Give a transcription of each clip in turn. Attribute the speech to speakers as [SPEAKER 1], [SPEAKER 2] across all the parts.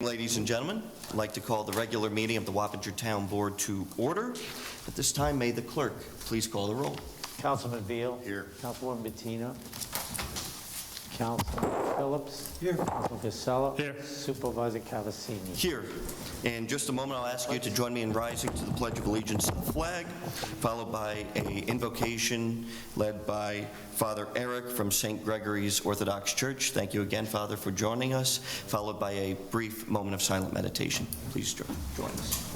[SPEAKER 1] Ladies and gentlemen, I'd like to call the regular meeting of the Wappinger Town Board to order. At this time, may the clerk please call the roll.
[SPEAKER 2] Councilman Veal.
[SPEAKER 1] Here.
[SPEAKER 2] Councilwoman Bettina. Councilman Phillips. Here. Councilman Casella.
[SPEAKER 3] Here.
[SPEAKER 2] Supervisor Cavassini.
[SPEAKER 1] Here. In just a moment, I'll ask you to join me in rising to the Pledge of Allegiance to the flag, followed by an invocation led by Father Eric from St. Gregory's Orthodox Church. Thank you again, Father, for joining us, followed by a brief moment of silent meditation. Please join us.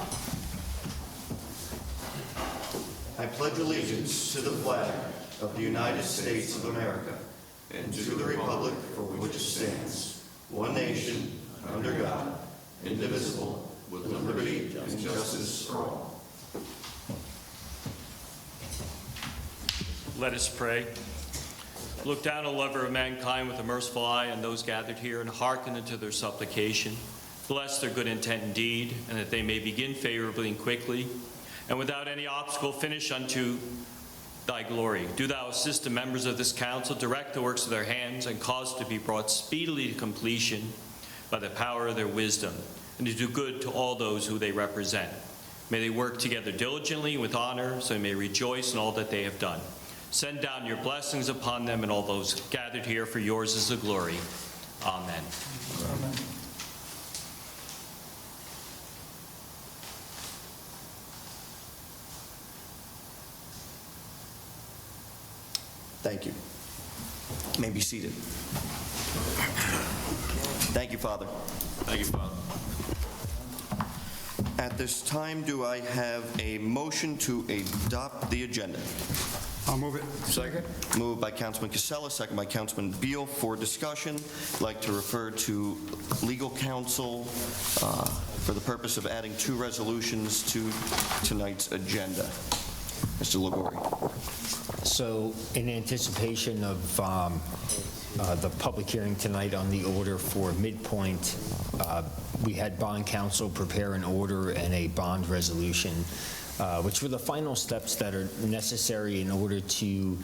[SPEAKER 1] I pledge allegiance to the flag of the United States of America and to the republic for which it stands, one nation, under God, indivisible, with liberty and justice for all.
[SPEAKER 3] Let us pray. Look down, O lover of mankind, with a merciful eye on those gathered here, and hearken unto their supplication. Bless their good intent and deed, and that they may begin favorably and quickly, and without any obstacle finish unto thy glory. Do thou assist the members of this council, direct the works of their hands, and cause to be brought speedily to completion by the power of their wisdom, and to do good to all those who they represent. May they work together diligently with honor, so they may rejoice in all that they have done. Send down your blessings upon them and all those gathered here, for yours is the glory. Amen.
[SPEAKER 1] Amen. Thank you. You may be seated. Thank you, Father.
[SPEAKER 3] Thank you, Father.
[SPEAKER 1] At this time, do I have a motion to adopt the agenda?
[SPEAKER 4] I'll move it.
[SPEAKER 3] Second.
[SPEAKER 1] Moved by Councilman Casella, second by Councilman Beal. For discussion, I'd like to refer to legal counsel for the purpose of adding 2 resolutions to tonight's agenda. Mr. Liguori.
[SPEAKER 5] So in anticipation of the public hearing tonight on the order for Midpoint, we had bond counsel prepare an order and a bond resolution, which were the final steps that are necessary in order to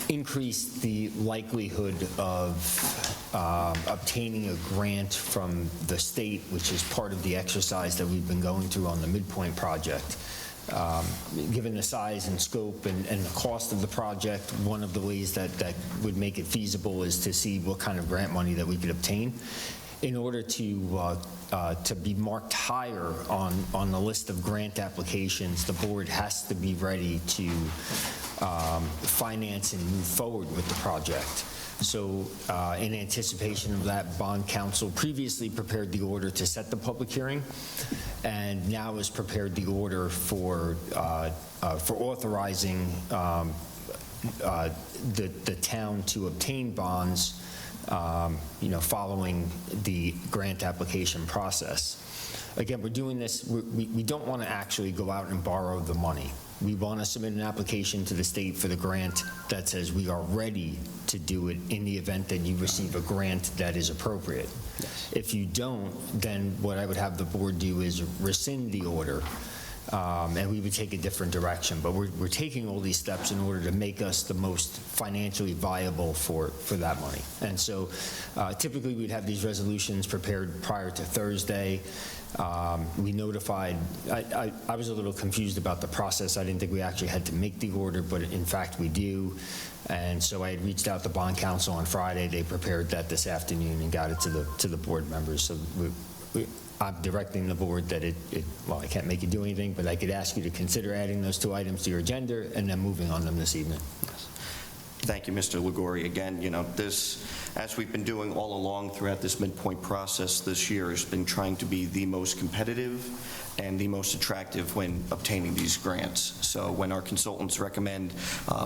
[SPEAKER 5] increase the likelihood of obtaining a grant from the state, which is part of the exercise that we've been going through on the Midpoint project. Given the size and scope and the cost of the project, one of the ways that would make it feasible is to see what kind of grant money that we could obtain. In order to be marked higher on the list of grant applications, the board has to be ready to finance and move forward with the project. So in anticipation of that, bond counsel previously prepared the order to set the public hearing, and now has prepared the order for authorizing the town to obtain bonds, following the grant application process. Again, we're doing this, we don't want to actually go out and borrow the money. We want to submit an application to the state for the grant that says we are ready to do it in the event that you receive a grant that is appropriate. Yes. If you don't, then what I would have the board do is rescind the order, and we would take a different direction. But we're taking all these steps in order to make us the most financially viable for that money. And so typically we'd have these resolutions prepared prior to Thursday. We notified, I was a little confused about the process. I didn't think we actually had to make the order, but in fact we do. And so I had reached out to bond counsel on Friday. They prepared that this afternoon and got it to the board members. So I'm directing the board that well, I can't make you do anything, but I could ask you to consider adding those 2 items to your agenda and then moving on them this evening.
[SPEAKER 1] Yes. Thank you, Mr. Liguori. Again, this, as we've been doing all along throughout this Midpoint process this year, has been trying to be the most competitive and the most attractive when obtaining these grants. So when our consultants recommend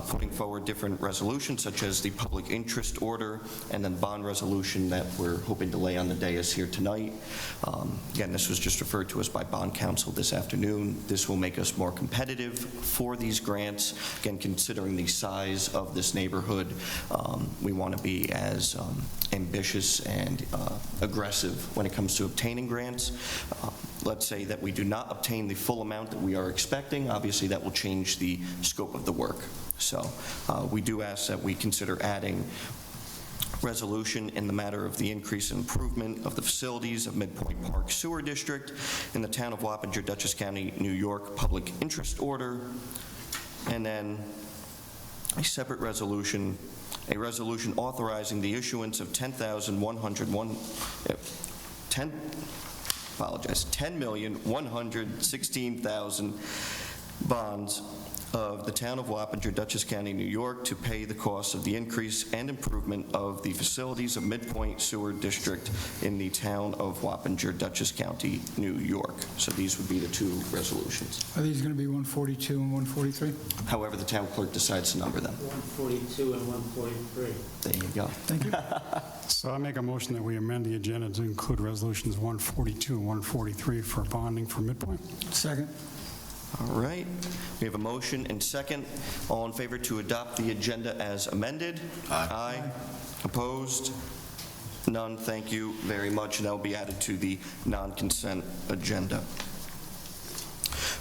[SPEAKER 1] putting forward different resolutions, such as the public interest order and then bond resolution that we're hoping to lay on the dais here tonight, again, this was just referred to us by bond counsel this afternoon. This will make us more competitive for these grants. Again, considering the size of this neighborhood, we want to be as ambitious and aggressive when it comes to obtaining grants. Let's say that we do not obtain the full amount that we are expecting. Obviously, that will change the scope of the work. So we do ask that we consider adding resolution in the matter of the increase and improvement of the facilities of Midpoint Park Sewer District in the town of Wappinger, Dutchess County, New York, public interest order. And then a separate resolution, a resolution authorizing the issuance of 10,116,000 bonds of the town of Wappinger, Dutchess County, New York, to pay the cost of the increase and improvement of the facilities of Midpoint Sewer District in the town of Wappinger, Dutchess County, New York. So these would be the two resolutions.
[SPEAKER 4] Are these going to be 142 and 143?
[SPEAKER 1] However, the town clerk decides to number them.
[SPEAKER 2] 142 and 143.
[SPEAKER 1] There you go.
[SPEAKER 4] Thank you.
[SPEAKER 6] So I make a motion that we amend the agenda to include resolutions 142 and 143 for bonding for Midpoint.
[SPEAKER 4] Second.
[SPEAKER 1] All right. We have a motion and second. All in favor to adopt the agenda as amended? Aye. Opposed? None. Thank you very much. And that will be added to the non-consent agenda.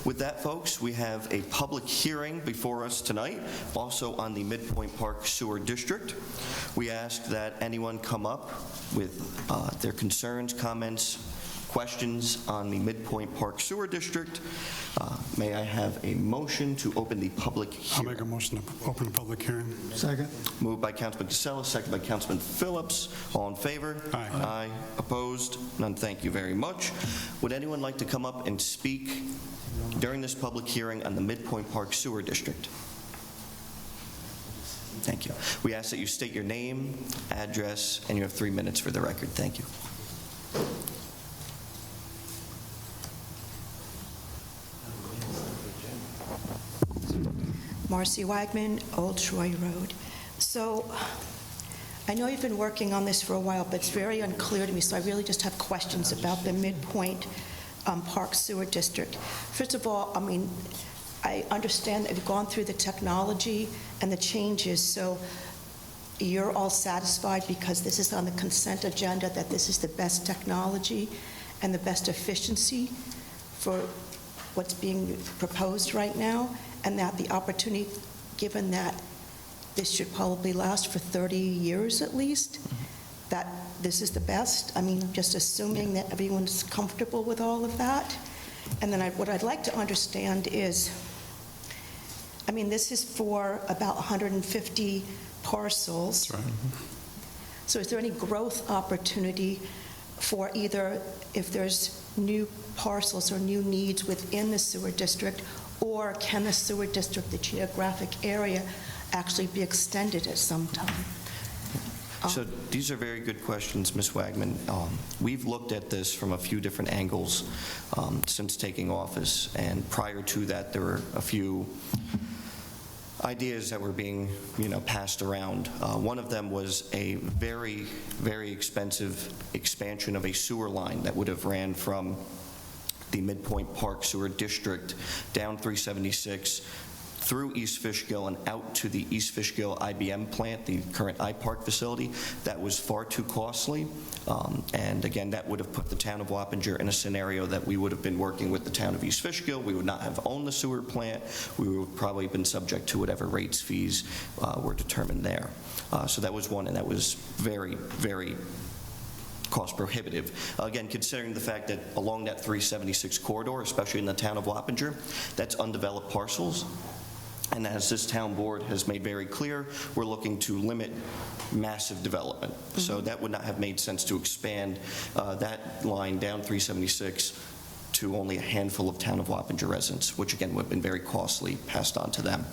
[SPEAKER 1] With that, folks, we have a public hearing before us tonight, also on the Midpoint Park Sewer District. We ask that anyone come up with their concerns, comments, questions on the Midpoint Park Sewer District. May I have a motion to open the public
[SPEAKER 6] I'll
[SPEAKER 1] hearing?
[SPEAKER 6] make a motion to open the public hearing.
[SPEAKER 4] Second.
[SPEAKER 1] Moved by Councilman Casella, second by Councilman Phillips. All in favor?
[SPEAKER 6] Aye.
[SPEAKER 1] Aye. Opposed? None. Thank you very much. Would anyone like to come up and speak during this public hearing on the Midpoint Park Sewer District? Thank you. We ask that you state your name, address, and you have 3 minutes for the record. Thank you.
[SPEAKER 7] Marcy Wagman, Old Troy Road. So I know you've been working on this for a while, but it's very unclear to me, so I really just have questions about the Midpoint Park Sewer District. First of all, I mean, I understand that you've gone through the technology and the changes, so you're all satisfied because this is on the consent agenda, that this is the best technology and the best efficiency for what's being proposed right now, and that the opportunity, given that this should probably last for 30 years at least, that this is the best? I mean, just assuming that everyone's comfortable with all of that. And then what I'd like to understand is, I mean, this is for about 150 parcels.
[SPEAKER 6] That's right.
[SPEAKER 7] So is there any growth opportunity for either, if there's new parcels or new needs within the sewer district, or can the sewer district, the geographic area, actually be extended at some time?
[SPEAKER 1] So these are very good questions, Ms. Wagman. We've looked at this from a few different angles since taking office, and prior to that, there were a few ideas that were being, passed around. One of them was a very, very expensive expansion of a sewer line that would have ran from the Midpoint Park Sewer District down 376 through East Fishkill and out to the East Fishkill IBM plant, the current iPark facility. That was far too costly. And again, that would have put the town of Wappinger in a scenario that we would have been working with the town of East Fishkill. We would not have owned the sewer plant. We would have probably been subject to whatever rates, fees were determined there. So that was one, and that was very, very cost prohibitive. Again, considering the fact that along that 376 corridor, especially in the town of Wappinger, that's undeveloped parcels. And as this town board has made very clear, we're looking to limit massive development. So that would not have made sense to expand that line down 376 to only a handful of town of Wappinger residents, which again would have been very costly, passed on to them.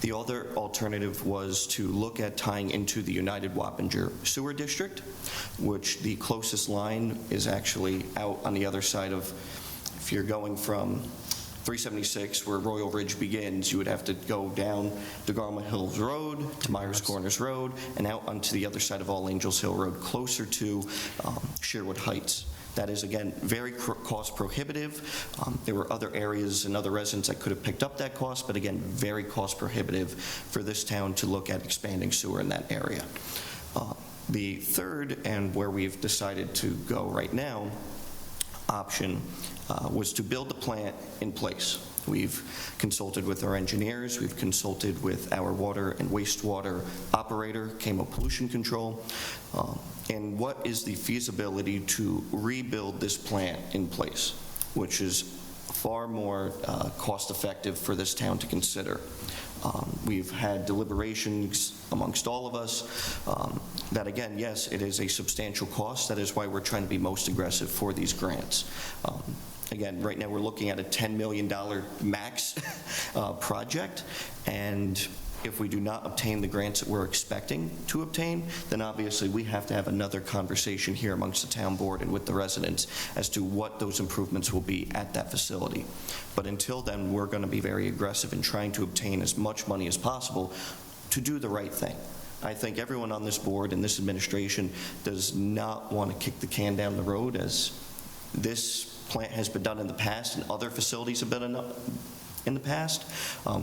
[SPEAKER 1] The other alternative was to look at tying into the United Wappinger Sewer District, which the closest line is actually out on the other side of, if you're going from 376, where Royal Ridge begins, you would have to go down DeGarma Hills Road to Myers Corners Road and out onto the other side of All Angels Hill Road, closer to Sherwood Heights. That is, again, very cost prohibitive. There were other areas and other residents that could have picked up that cost, but again, very cost prohibitive for this town to look at expanding sewer in that area. The third, and where we've decided to go right now, option was to build the plant in place. We've consulted with our engineers, we've consulted with our water and wastewater operator, Camo Pollution Control, and what is the feasibility to rebuild this plant in place, which is far more cost-effective for this town to consider. We've had deliberations amongst all of us that, again, yes, it is a substantial cost. That is why we're trying to be most aggressive for these grants. Again, right now, we're looking at a $10 million max project, and if we do not obtain the grants that we're expecting to obtain, then obviously we have to have another conversation here amongst the town board and with the residents as to what those improvements will be at that facility. But until then, we're going to be very aggressive in trying to obtain as much money as possible to do the right thing. I think everyone on this board and this administration does not want to kick the can down the road, as this plant has been done in the past and other facilities have been in the past.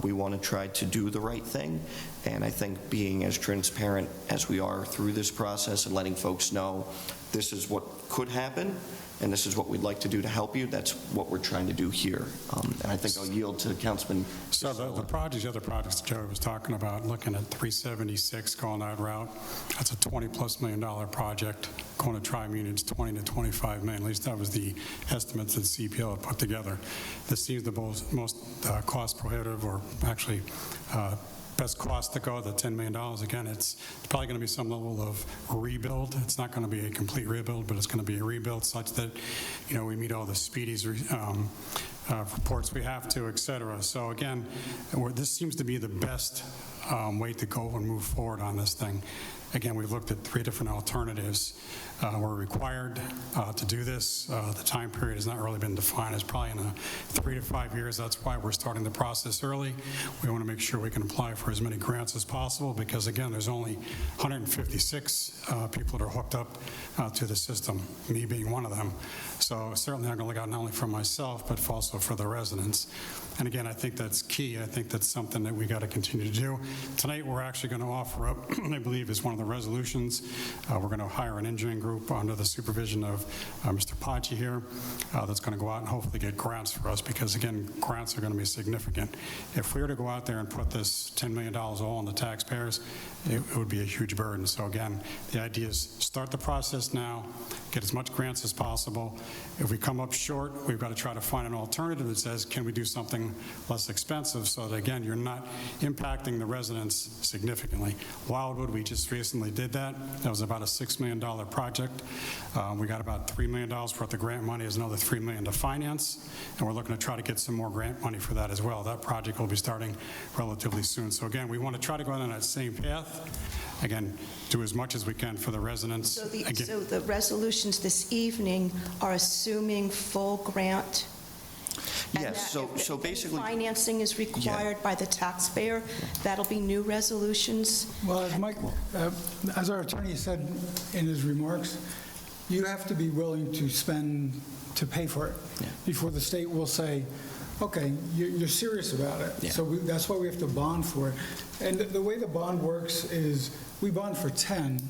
[SPEAKER 1] We want to try to do the right thing, and I think being as transparent as we are through this process and letting folks know this is what could happen and this is what we'd like to do to help you, that's what we're trying to do here. And I think I'll yield to Councilman.
[SPEAKER 6] So the other projects Joe was talking about, looking at 376 going that route, that's a $20+ million project. Going to Tri-Union, it's 20 to 25 million. At least that was the estimates that CPL had put together. This seems the most cost prohibitive, or actually best cost to go, the $10 million. Again, it's probably going to be some level of rebuild. It's not going to be a complete rebuild, but it's going to be a rebuild such that, you know, we meet all the speedies reports we have to, et cetera. So again, this seems to be the best way to go and move forward on this thing. Again, we've looked at 3 different alternatives. We're required to do this. The time period has not really been defined. It's probably in 3 to 5 years. That's why we're starting the process early. We want to make sure we can apply for as many grants as possible, because again, there's only 156 people that are hooked up to the system, me being one of them. So certainly I'm going to look out not only for myself, but also for the residents. And again, I think that's key. I think that's something that we got to continue to do. Tonight, we're actually going to offer up, I believe, is one of the resolutions. We're going to hire an engineering group under the supervision of Mr. Pachi here that's going to go out and hopefully get grants for us, because again, grants are going to be significant. If we were to go out there and put this $10 million all on the taxpayers, it would be a huge burden. So again, the idea is start the process now, get as much grants as possible. If we come up short, we've got to try to find an alternative that says, can we do something less expensive, so that again, you're not impacting the residents significantly. Wildwood, we just recently did that. That was about a $6 million project. We got about $3 million worth of grant money. There's another $3 million to finance, and we're looking to try to get some more grant money for that as well. That project will be starting relatively soon. So again, we want to try to go on that same path. Again, do as much as we can for the residents.
[SPEAKER 7] So the resolutions this evening are assuming full grant? And
[SPEAKER 1] Yes,
[SPEAKER 7] that
[SPEAKER 1] so
[SPEAKER 7] if
[SPEAKER 1] basically.
[SPEAKER 7] financing is required by the taxpayer, that'll be new resolutions?
[SPEAKER 4] Well, as Mike, as our attorney said in his remarks, you have to be willing to spend, to pay for it before the state will say, okay, you're serious about it.
[SPEAKER 1] Yeah.
[SPEAKER 4] So that's why we have to bond for it. And the way the bond works is we bond for 10.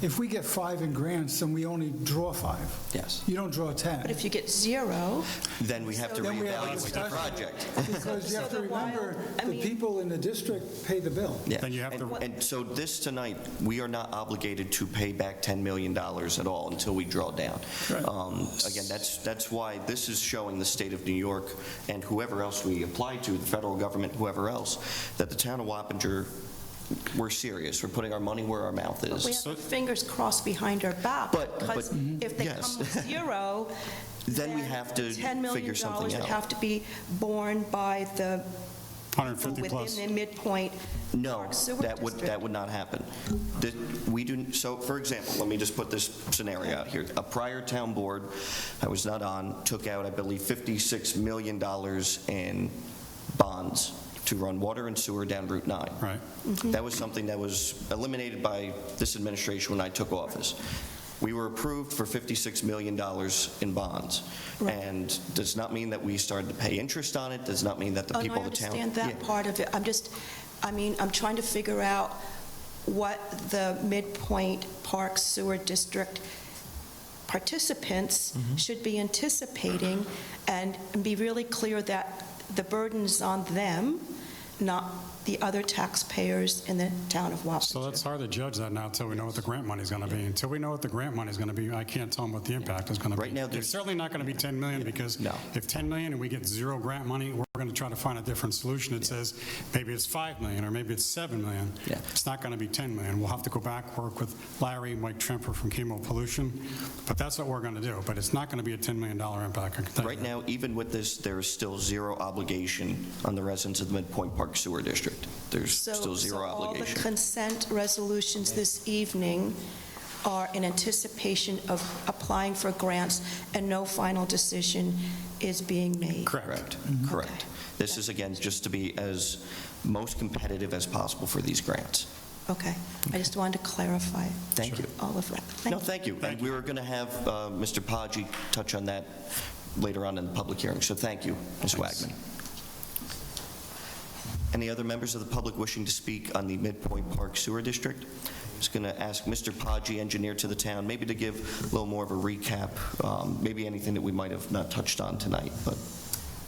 [SPEAKER 4] If we get 5 in grants, then we only draw 5.
[SPEAKER 1] Yes.
[SPEAKER 4] You don't draw 10.
[SPEAKER 7] But if you get 0...
[SPEAKER 1] Then we have to
[SPEAKER 4] Then we have a
[SPEAKER 1] reevaluate the
[SPEAKER 4] discussion.
[SPEAKER 1] project.
[SPEAKER 4] Because you have to
[SPEAKER 7] So the wild-
[SPEAKER 4] remember,
[SPEAKER 7] I
[SPEAKER 4] the
[SPEAKER 7] mean-
[SPEAKER 4] people in the district pay the bill.
[SPEAKER 1] Yeah.
[SPEAKER 6] Then you have to-
[SPEAKER 1] And so this tonight, we are not obligated to pay back $10 million at all until we draw down. Again, that's why this is showing the state of New York and whoever else we apply to, the federal government, whoever else, that the town of Wappinger, we're serious. We're putting our money where our mouth
[SPEAKER 7] We
[SPEAKER 1] is.
[SPEAKER 7] have our fingers crossed behind our back,
[SPEAKER 1] But-
[SPEAKER 7] because if they
[SPEAKER 1] yes.
[SPEAKER 7] come with 0,
[SPEAKER 1] Then we have to
[SPEAKER 7] $10 million
[SPEAKER 1] figure something
[SPEAKER 7] would
[SPEAKER 1] out.
[SPEAKER 7] have to be borne by the
[SPEAKER 6] 150 plus.
[SPEAKER 7] within the midpoint
[SPEAKER 1] No,
[SPEAKER 7] Park Sewer
[SPEAKER 1] that
[SPEAKER 7] District.
[SPEAKER 1] would not happen. We do, so for example, let me just put this scenario out here. A prior town board I was not on took out, I believe, $56 million in bonds to run water and sewer down Route 9.
[SPEAKER 6] Right.
[SPEAKER 1] That was something that was eliminated by this administration when I took office. We were approved for $56 million in bonds.
[SPEAKER 7] Right.
[SPEAKER 1] And does not mean that we started to pay interest on it, does not mean that the
[SPEAKER 7] Oh, no,
[SPEAKER 1] people
[SPEAKER 7] I
[SPEAKER 1] of the town.
[SPEAKER 7] understand that
[SPEAKER 1] Yeah.
[SPEAKER 7] part of it. I'm trying to figure out what the Midpoint Park Sewer District participants
[SPEAKER 1] Mm-hmm.
[SPEAKER 7] should be anticipating, and be really clear that the burden's on them, not the other taxpayers in the town of Wappinger.
[SPEAKER 6] So it's hard to judge that now until we know what the grant money's going to be. Until we know what the grant money's going to be, I can't tell them what the impact is going to be.
[SPEAKER 1] Right now,
[SPEAKER 6] It's
[SPEAKER 1] there's-
[SPEAKER 6] certainly not going to be 10 million, because
[SPEAKER 1] No.
[SPEAKER 6] if 10 million and we get 0 grant money, we're going to try to find a different solution that says maybe it's 5 million or maybe it's 7 million.
[SPEAKER 1] Yeah.
[SPEAKER 6] It's not going to be 10 million. We'll have to go back, work with Larry and Mike Tremper from Chemo Pollution, but that's what we're going to do. But it's not going to be a $10 million impact. I can tell you
[SPEAKER 1] Right
[SPEAKER 6] that.
[SPEAKER 1] now, even with this, there is still zero obligation on the residents of the Midpoint Park Sewer District. There's still zero
[SPEAKER 7] So all the
[SPEAKER 1] obligation.
[SPEAKER 7] consent resolutions this evening are in anticipation of applying for grants, and no final decision is being made.
[SPEAKER 1] Correct, correct. This is, again, just to be as most competitive as possible for these grants.
[SPEAKER 7] Okay, I just wanted to clarify
[SPEAKER 1] Thank you.
[SPEAKER 7] all of that.
[SPEAKER 1] No, thank you. And we were going to have Mr. Podgy touch on that later on in the public hearing, so thank you, Ms. Wagman. Any other members of the public wishing to speak on the Midpoint Park Sewer District? I'm just going to ask Mr. Podgy, engineer to the town, maybe to give a little more of a recap, maybe anything that we might have not touched on tonight, but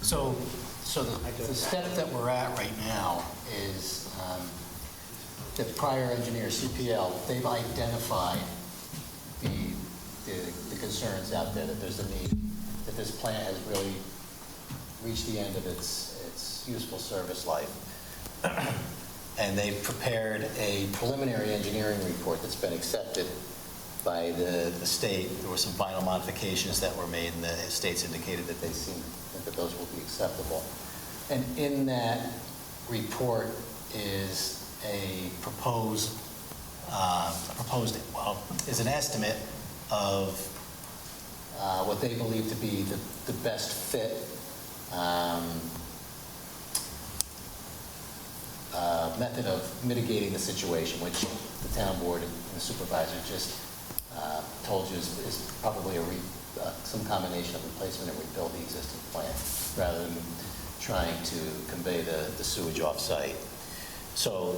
[SPEAKER 8] So the step that we're at right now is the prior engineer, CPL, they've identified the concerns out there, that there's a need, that this plant has really reached the end of its useful service life. And they've prepared a preliminary engineering report that's been accepted by the state. There were some final modifications that were made, and the state's indicated that they think that those will be acceptable. And in that report is is an estimate of what they believe to be the best fit method of mitigating the situation, which the town board and the supervisor just told you is probably some combination of replacement and rebuild the existing plant, rather than trying to convey the sewage off-site. So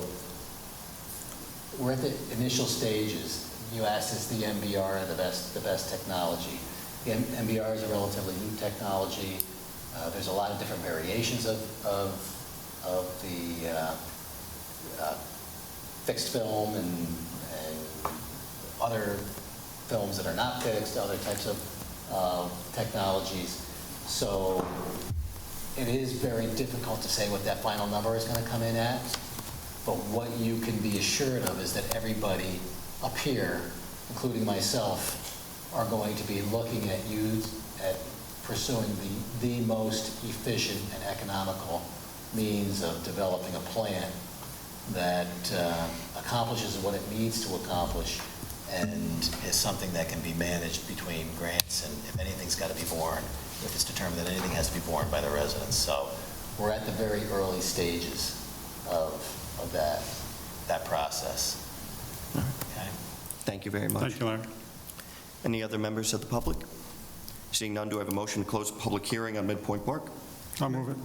[SPEAKER 8] we're at the initial stages. You asked, is the MBR the best technology? The MBR is a relatively new technology. There's a lot of different variations of the fixed film and other films that are not fixed, other types of technologies. So it is very difficult to say what that final number is going to come in at, but what you can be assured of is that everybody up here, including myself, are going to be looking at pursuing the most efficient and economical means of developing a plant that accomplishes what it needs to accomplish and is something that can be managed between grants, and if anything's got to be borne, if it's determined that anything has to be borne by the residents. So we're at the very early stages of that process. Okay.
[SPEAKER 1] thank you very much.
[SPEAKER 6] Thank you, Larry.
[SPEAKER 1] Any other members of the public? Seeing none, do I have a motion to close the public hearing on Midpoint Park?
[SPEAKER 6] I'll move it.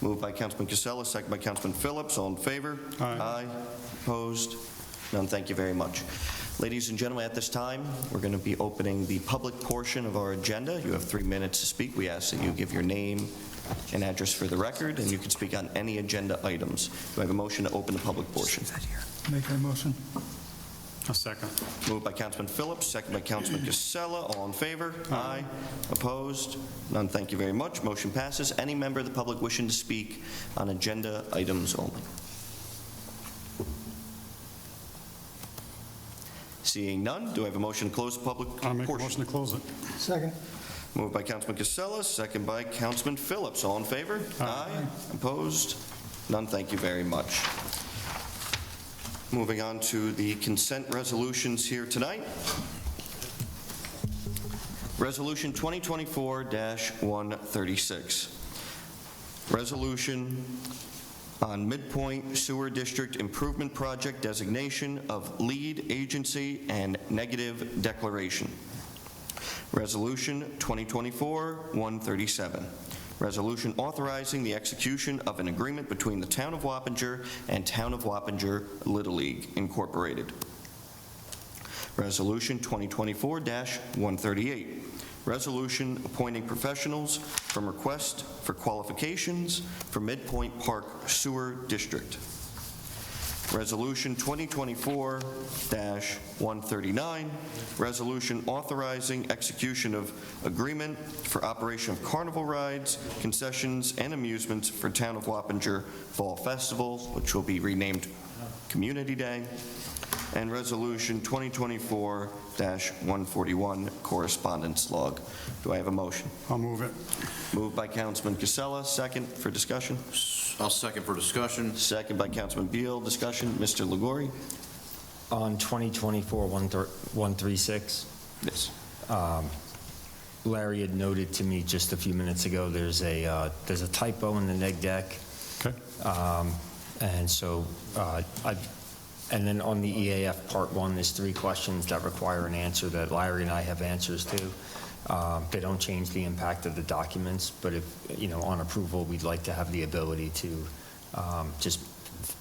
[SPEAKER 1] Moved by Councilman Casella, second by Councilman Phillips. All in favor?
[SPEAKER 6] Aye.
[SPEAKER 1] Opposed? None. Thank you very much. Ladies and gentlemen, at this time, we're going to be opening the public portion of our agenda. You have 3 minutes to speak. We ask that you give your name and address for the record, and you can speak on any agenda items. Do I have a motion to open the public portion?
[SPEAKER 4] Make a motion.
[SPEAKER 6] A second.
[SPEAKER 1] Moved by Councilman Phillips, second by Councilman Casella. All in favor? Aye. Opposed? None. Thank you very much. Motion passes. Any member of the public wishing to speak on agenda items only? Seeing none, do I have a motion to close the public
[SPEAKER 6] I'll make a
[SPEAKER 1] portion?
[SPEAKER 6] motion to close it.
[SPEAKER 4] Second.
[SPEAKER 1] Moved by Councilman Casella, second by Councilman Phillips. All in favor? Aye. Opposed? None. Thank you very much. Moving on to the consent resolutions here tonight. Resolution 2024-136. Resolution on Midpoint Sewer District Improvement Project designation of lead agency and negative declaration. Resolution 2024-137. Resolution authorizing the execution of an agreement between the Town of Wappinger and Town of Wappinger Little League, Incorporated. Resolution 2024-138. resolution appointing professionals from request for qualifications for Midpoint Park Sewer District. Resolution 2024-139, resolution authorizing execution of agreement for operation of carnival rides, concessions, and amusements for Town of Wappinger Fall Festival, which will be renamed Community Day, and Resolution 2024-141, correspondence log. Do I have a motion?
[SPEAKER 6] I'll move it.
[SPEAKER 1] Moved by Councilman Casella, second for discussion.
[SPEAKER 9] I'll second for discussion.
[SPEAKER 1] Second by Councilman Beal, discussion. Mr. Liguori?
[SPEAKER 5] On 2024-136,
[SPEAKER 1] Yes.
[SPEAKER 5] Larry had noted to me just a few minutes ago, there's a typo in the neg deck.
[SPEAKER 6] Okay.
[SPEAKER 5] And so, and then on the EAF Part 1, there's 3 questions that require an answer that Larry and I have answers to. They don't change the impact of the documents, but if, on approval, we'd like to have the ability to just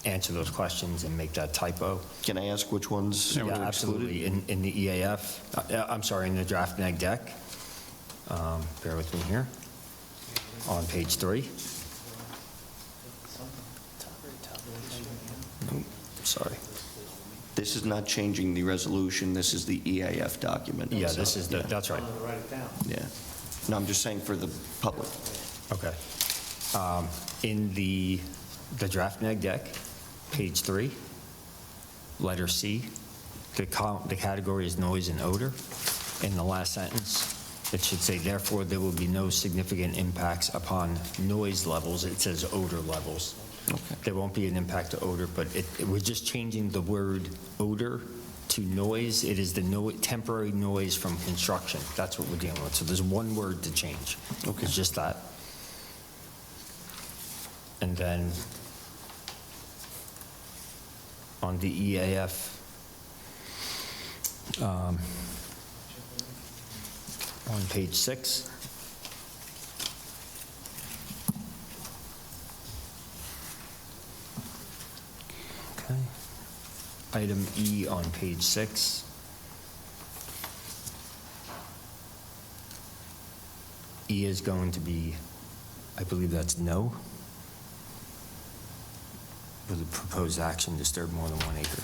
[SPEAKER 5] answer those questions and make that typo.
[SPEAKER 1] Can I ask which ones
[SPEAKER 5] Yeah,
[SPEAKER 1] were excluded?
[SPEAKER 5] absolutely. In the EAF, I'm sorry, in the draft neg deck, bear with me here, on page 3. Nope, sorry.
[SPEAKER 1] This is not changing the resolution, this is the EAF document.
[SPEAKER 5] Yeah, this is, that's right.
[SPEAKER 2] Write it down.
[SPEAKER 1] Yeah. No, I'm just saying for the public.
[SPEAKER 5] Okay. In the draft neg deck, page 3, letter C, the category is noise and odor. In the last sentence, it should say, therefore, there will be no significant impacts upon noise levels. It says odor levels.
[SPEAKER 1] Okay.
[SPEAKER 5] There won't be an impact to odor, but we're just changing the word odor to noise. It is the temporary noise from construction. That's what we're dealing with. So there's one word to change.
[SPEAKER 1] Okay.
[SPEAKER 5] It's just that. And then on the EAF, on page 6, okay, item E on page 6. E is going to be, I believe that's no. Will the proposed action disturb more than 1 acre?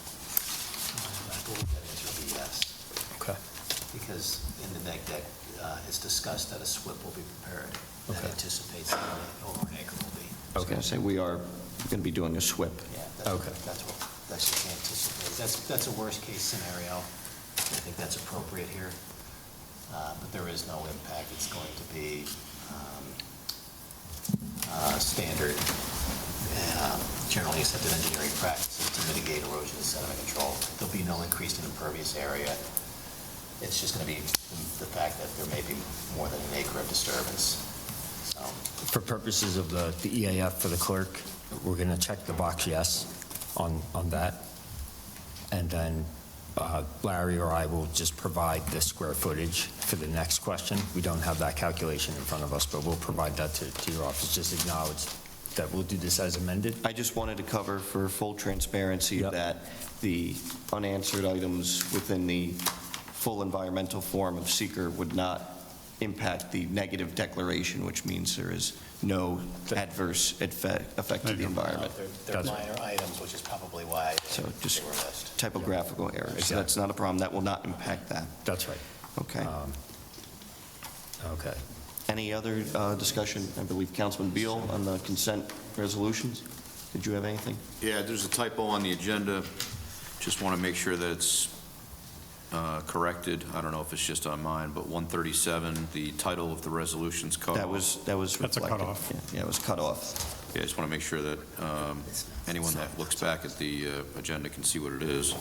[SPEAKER 8] I believe that answer will be yes,
[SPEAKER 5] Okay.
[SPEAKER 8] because in the neg deck, it's discussed that a SWIP will be prepared that
[SPEAKER 5] Okay.
[SPEAKER 8] anticipates how many over an acre will be.
[SPEAKER 1] I was going to say, we are going to be doing a SWIP.
[SPEAKER 8] Yeah,
[SPEAKER 5] Okay.
[SPEAKER 8] that's just anticipated. That's a worst-case scenario. I think that's appropriate here. But there is no impact. It's going to be standard, generally accepted engineering practices to mitigate erosion and sediment control. There'll be no increase in impervious area. It's just going to be the fact that there may be more than an acre of disturbance. So,
[SPEAKER 5] For purposes of the EAF for the clerk, we're going to check the box yes on that. And then Larry or I will just provide the square footage for the next question. We don't have that calculation in front of us, but we'll provide that to your office. Just acknowledge that we'll do this as amended.
[SPEAKER 1] I just wanted to cover for full transparency
[SPEAKER 5] Yep.
[SPEAKER 1] that the unanswered items within the full environmental form of seeker would not impact the negative declaration, which means there is no adverse effect to the environment.
[SPEAKER 8] they're
[SPEAKER 5] That's-
[SPEAKER 8] minor items, which is probably why
[SPEAKER 1] So just
[SPEAKER 8] they were listed.
[SPEAKER 1] typographical errors. So
[SPEAKER 5] Exactly.
[SPEAKER 1] that's not a problem. That will not impact that.
[SPEAKER 5] That's right.
[SPEAKER 1] Okay.
[SPEAKER 5] Okay.
[SPEAKER 1] Any other discussion? I believe Councilman Beal on the consent resolutions. Did you have anything?
[SPEAKER 9] Yeah, there's a typo on the agenda. Just want to make sure that it's corrected. I don't know if it's just on mine, but 137, the title of the resolution's cut off.
[SPEAKER 1] That was
[SPEAKER 6] That's a
[SPEAKER 1] reflected.
[SPEAKER 6] cutoff.
[SPEAKER 1] Yeah, it was cut off.
[SPEAKER 9] Yeah, I just want to make sure that anyone that looks back at the agenda can see what it is.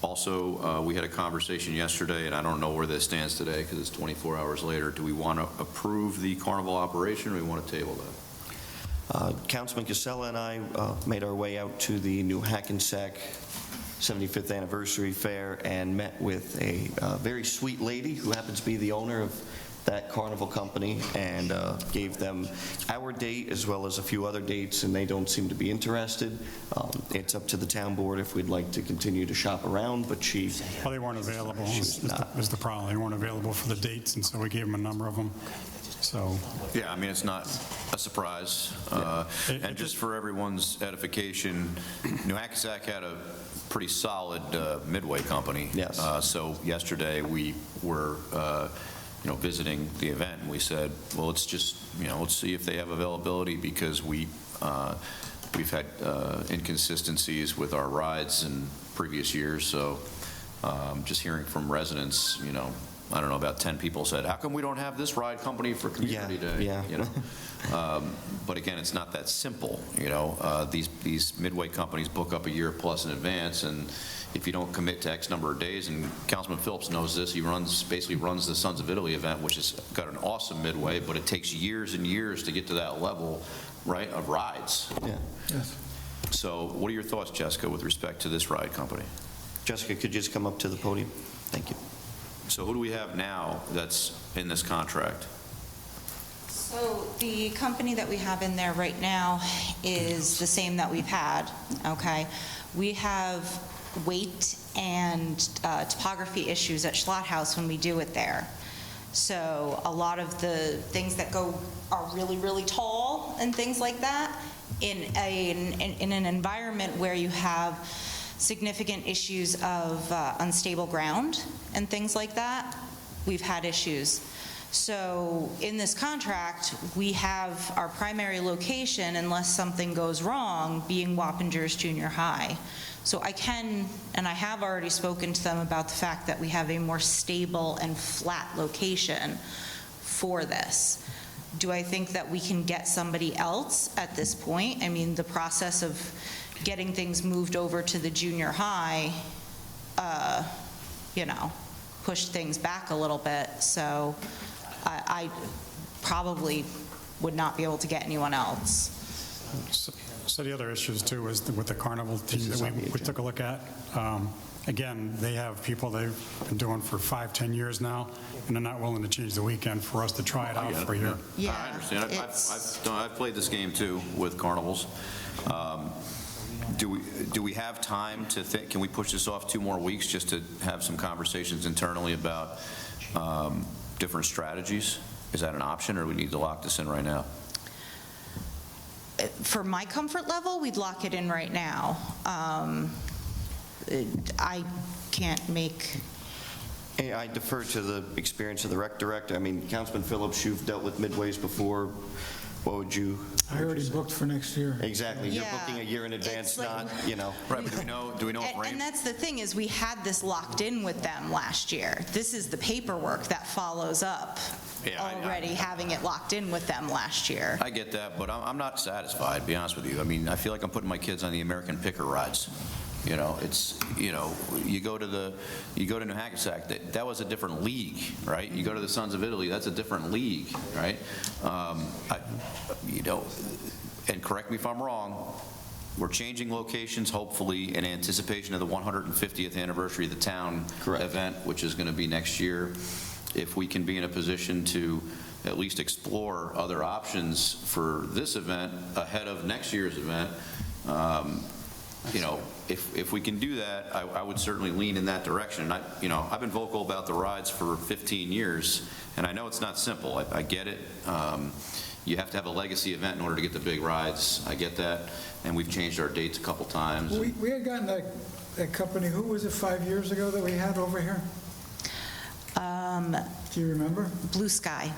[SPEAKER 9] Also, we had a conversation yesterday, and I don't know where this stands today because it's 24 hours later. Do we want to approve the carnival operation, or do we want to table that?
[SPEAKER 1] Councilman Casella and I made our way out to the New Hackensack 75th Anniversary Fair and met with a very sweet lady who happens to be the owner of that Carnival company and gave them our date as well as a few other dates, and they don't seem to be interested. It's up to the town board if we'd like to continue to shop around, but
[SPEAKER 6] Well, they weren't available,
[SPEAKER 1] She's not.
[SPEAKER 6] is the problem. They weren't available for the dates, and so we gave them a number of them. So,
[SPEAKER 9] Yeah, I mean, it's not a surprise. And just for everyone's edification, New Hackensack had a pretty solid midway company.
[SPEAKER 1] Yes.
[SPEAKER 9] So yesterday, we were, visiting the event, and we said, well, let's just, let's see if they have availability, because we've had inconsistencies with our rides in previous years. So just hearing from residents, I don't know, about 10 people said, how come we don't have this ride company for Community Day?
[SPEAKER 1] Yeah.
[SPEAKER 9] But again, it's not that simple, These midway companies book up a year plus in advance, and if you don't commit to X number of days, and Councilman Phillips knows this, he basically runs the Sons of Italy event, which has got an awesome midway, but it takes years and years to get to that level, right, of rides.
[SPEAKER 1] Yeah.
[SPEAKER 4] Yes.
[SPEAKER 9] So what are your thoughts, Jessica, with respect to this ride company?
[SPEAKER 1] Jessica, could you just come up to the podium? Thank you.
[SPEAKER 9] So who do we have now that's in this contract?
[SPEAKER 10] So the company that we have in there right now is the same that we've had, okay? We have weight and topography issues at Schlott House when we do it there. So a lot of the things that are really, really tall and things like that, in an environment where you have significant issues of unstable ground and things like that, we've had issues. So in this contract, we have our primary location, unless something goes wrong, being Wappingers Junior High. So I can, and I have already spoken to them about the fact that we have a more stable and flat location for this. Do I think that we can get somebody else at this point? I mean, the process of getting things moved over to the junior high, pushed things back a little bit. So I probably would not be able to get anyone else.
[SPEAKER 6] so the other issues too is with the Carnival team that we took a look at. Again, they have people they've been doing for 5-10 years now, and they're not willing to change the weekend for us to try it out for a year.
[SPEAKER 10] Yeah,
[SPEAKER 9] I understand. I've played this game too with carnivals. Do we have time to think? Can we push this off 2 more weeks just to have some conversations internally about different strategies? Is that an option, or do we need to lock this in right now?
[SPEAKER 10] for my comfort level, we'd lock it in right now. I can't make...
[SPEAKER 1] I defer to the experience of the rec director. I mean, Councilman Phillips, you've dealt with midways before. What would you?
[SPEAKER 4] I already booked for next year.
[SPEAKER 1] Exactly. You're
[SPEAKER 10] Yeah,
[SPEAKER 1] booking a year in advance,
[SPEAKER 10] it's like-
[SPEAKER 1] not, you know.
[SPEAKER 9] Right, but do we know if rain?
[SPEAKER 10] And that's the thing, is we had this locked in with them last year. This is the paperwork that follows up
[SPEAKER 9] Yeah,
[SPEAKER 10] already having it locked in with them last year.
[SPEAKER 9] I get that, but I'm not satisfied, to be honest with you. I mean, I feel like I'm putting my kids on the American Picker rides. You know, it's, you know, you go to New Hackensack, that was a different league, right? You go to the Sons of Italy, that's a different league, right? You know, and correct me if I'm wrong, we're changing locations, hopefully, in anticipation of the 150th anniversary of the town event, which is going to be next year. If we can be in a position to at least explore other options for this event ahead of next year's event, you know, if we can do that, I would certainly lean in that direction. You know, I've been vocal about the rides for 15 years, and I know it's not simple. I get it. You have to have a legacy event in order to get the big rides. I get that, and we've changed our dates a couple times.
[SPEAKER 4] We had gotten that company, who was it 5 years ago that we had over here? Do you remember?
[SPEAKER 10] Blue Sky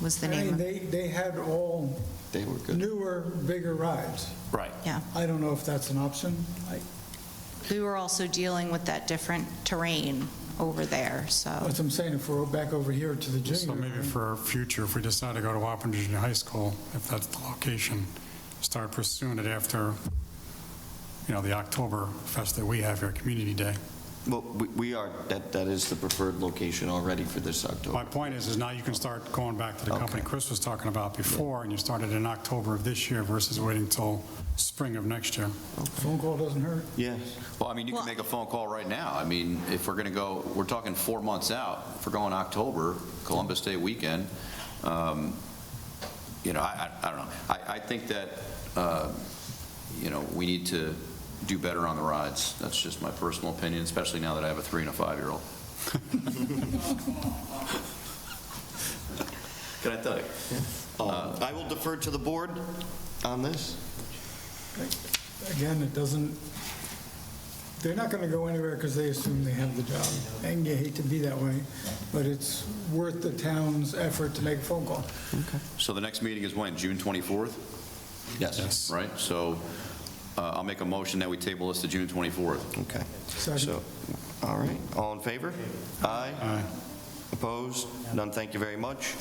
[SPEAKER 10] was the
[SPEAKER 4] I mean,
[SPEAKER 10] name.
[SPEAKER 4] they had all
[SPEAKER 1] They were good.
[SPEAKER 4] newer, bigger rides.
[SPEAKER 9] Right.
[SPEAKER 10] Yeah.
[SPEAKER 4] I don't know if that's an option.
[SPEAKER 10] We were also dealing with that different terrain over there, so.
[SPEAKER 4] That's what I'm saying, if we're back over here to the junior.
[SPEAKER 6] So maybe for future, if we decide to go to Wappinger Junior High School, if that's the location, start pursuing it after, you know, the October fest that we have here, Community Day.
[SPEAKER 1] Well, we are, that is the preferred location already for this October.
[SPEAKER 6] My point is now you can start going back to the company
[SPEAKER 1] Okay.
[SPEAKER 6] Chris was talking about before, and you started in October of this year versus waiting till spring of next year.
[SPEAKER 4] Phone call doesn't hurt.
[SPEAKER 1] Yeah.
[SPEAKER 9] Well, I mean, you can
[SPEAKER 10] Well-
[SPEAKER 9] make a phone call right now. I mean, if we're going to go, we're talking 4 months out. If we're going October, Columbus Day weekend, you know, I don't know. I think that, you know, we need to do better on the rides. That's just my personal opinion, especially now that I have a 3 and a 5-year-old. Can I tell you?
[SPEAKER 1] I will defer to the board on this.
[SPEAKER 4] Again, it doesn't, they're not going to go anywhere because they assume they have the job. And you hate to be that way, but it's worth the town's effort to make a phone call.
[SPEAKER 9] So the next meeting is when, June 24th,
[SPEAKER 1] Yes.
[SPEAKER 9] right? So I'll make a motion that we table this to June 24th.
[SPEAKER 1] Okay.
[SPEAKER 4] Second.
[SPEAKER 1] So, all right, all in favor? Aye.
[SPEAKER 6] Aye.
[SPEAKER 1] Opposed? None, thank you very much.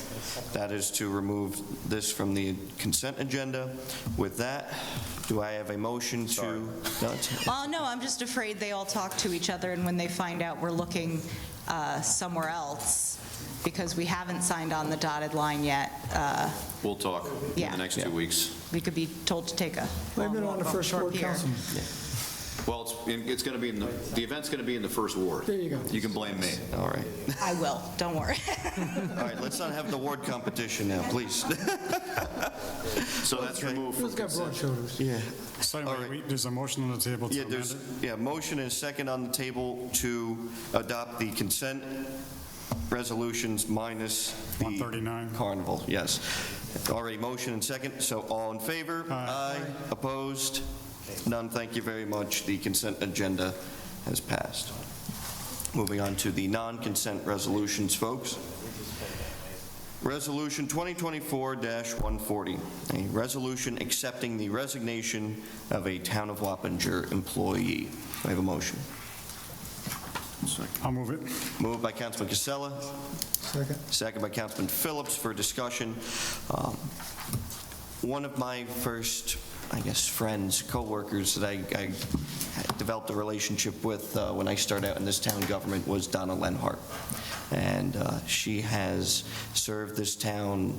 [SPEAKER 1] That is to remove this from the consent agenda. With that, do I have a motion to?
[SPEAKER 9] Sorry.
[SPEAKER 1] No, it's-
[SPEAKER 10] Well, no, I'm just afraid they all talk to each other, and when they find out we're looking somewhere else, because we haven't signed on the dotted line yet,
[SPEAKER 9] We'll talk in
[SPEAKER 10] Yeah.
[SPEAKER 9] the next 2 weeks.
[SPEAKER 10] we could be told to take a
[SPEAKER 4] Blame it on the first
[SPEAKER 10] short
[SPEAKER 4] ward
[SPEAKER 10] pier.
[SPEAKER 4] councilman.
[SPEAKER 9] Well, it's going to be in the event's going to be in the first ward.
[SPEAKER 4] There you go.
[SPEAKER 9] You can blame me.
[SPEAKER 1] All right.
[SPEAKER 10] I will, don't worry.
[SPEAKER 1] All right, let's not have the ward competition now, please.
[SPEAKER 9] So that's removed from
[SPEAKER 4] Who's got broad
[SPEAKER 9] consent.
[SPEAKER 4] shoulders?
[SPEAKER 1] Yeah.
[SPEAKER 6] So
[SPEAKER 1] All
[SPEAKER 6] anyway,
[SPEAKER 1] right.
[SPEAKER 6] there's a motion on the table to
[SPEAKER 1] Yeah,
[SPEAKER 6] amend
[SPEAKER 1] there's,
[SPEAKER 6] it.
[SPEAKER 1] yeah, motion and a second on the table to adopt the consent resolutions minus the
[SPEAKER 6] 139.
[SPEAKER 1] carnival, yes. Already motion and second, so all in favor?
[SPEAKER 6] Aye.
[SPEAKER 1] Opposed? None, thank you very much. The consent agenda has passed. Moving on to the non-consent resolutions, folks. Resolution 2024-140, a resolution accepting the resignation of a Town of Wappinger employee. Do I have a motion?
[SPEAKER 6] I'll move it.
[SPEAKER 1] Moved by Councilman Casella,
[SPEAKER 4] Second.
[SPEAKER 1] second by Councilman Phillips for discussion. One of my first, I guess, friends, coworkers that I developed a relationship with when I started out in this town government was Donna Lenhart. And she has served this town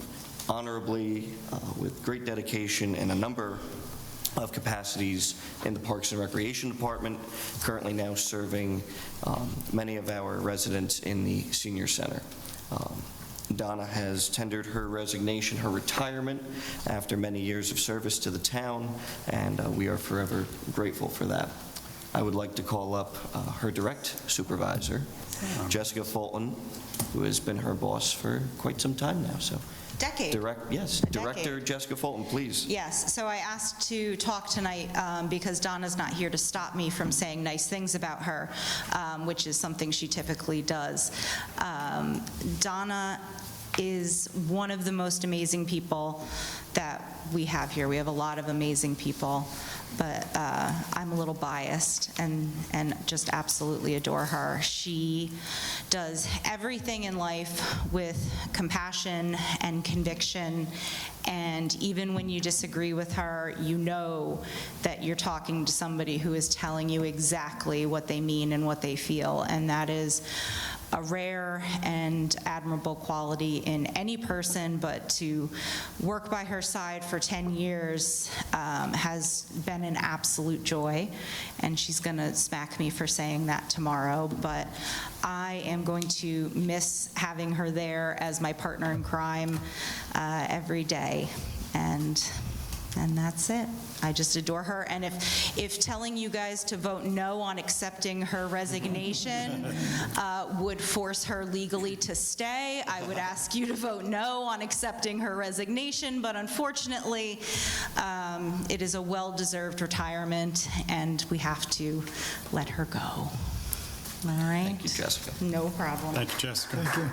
[SPEAKER 1] honorably, with great dedication and a number of capacities in the Parks and Recreation Department, currently now serving many of our residents in the senior center. Donna has tendered her resignation, her retirement, after many years of service to the town, and we are forever grateful for that. I would like to call up her direct supervisor, Jessica Fulton, who has been her boss for quite some time now, so.
[SPEAKER 10] Decade.
[SPEAKER 1] Yes, Director Jessica Fulton, please.
[SPEAKER 10] Yes, so I asked to talk tonight because Donna's not here to stop me from saying nice things about her, which is something she typically does. Donna is one of the most amazing people that we have here. We have a lot of amazing people, but I'm a little biased and just absolutely adore her. She does everything in life with compassion and conviction, and even when you disagree with her, you know that you're talking to somebody who is telling you exactly what they mean and what they feel, and that is a rare and admirable quality in any person, but to work by her side for 10 years has been an absolute joy, and she's going to smack me for saying that tomorrow, but I am going to miss having her there as my partner in crime every day, and that's it. I just adore her, and if telling you guys to vote no on accepting her resignation would force her legally to stay, I would ask you to vote no on accepting her resignation, but unfortunately, it is a well-deserved retirement, and we have to let her go. All right?
[SPEAKER 1] Thank you, Jessica.
[SPEAKER 10] No problem.
[SPEAKER 6] Thank you, Jessica.
[SPEAKER 4] Thank you.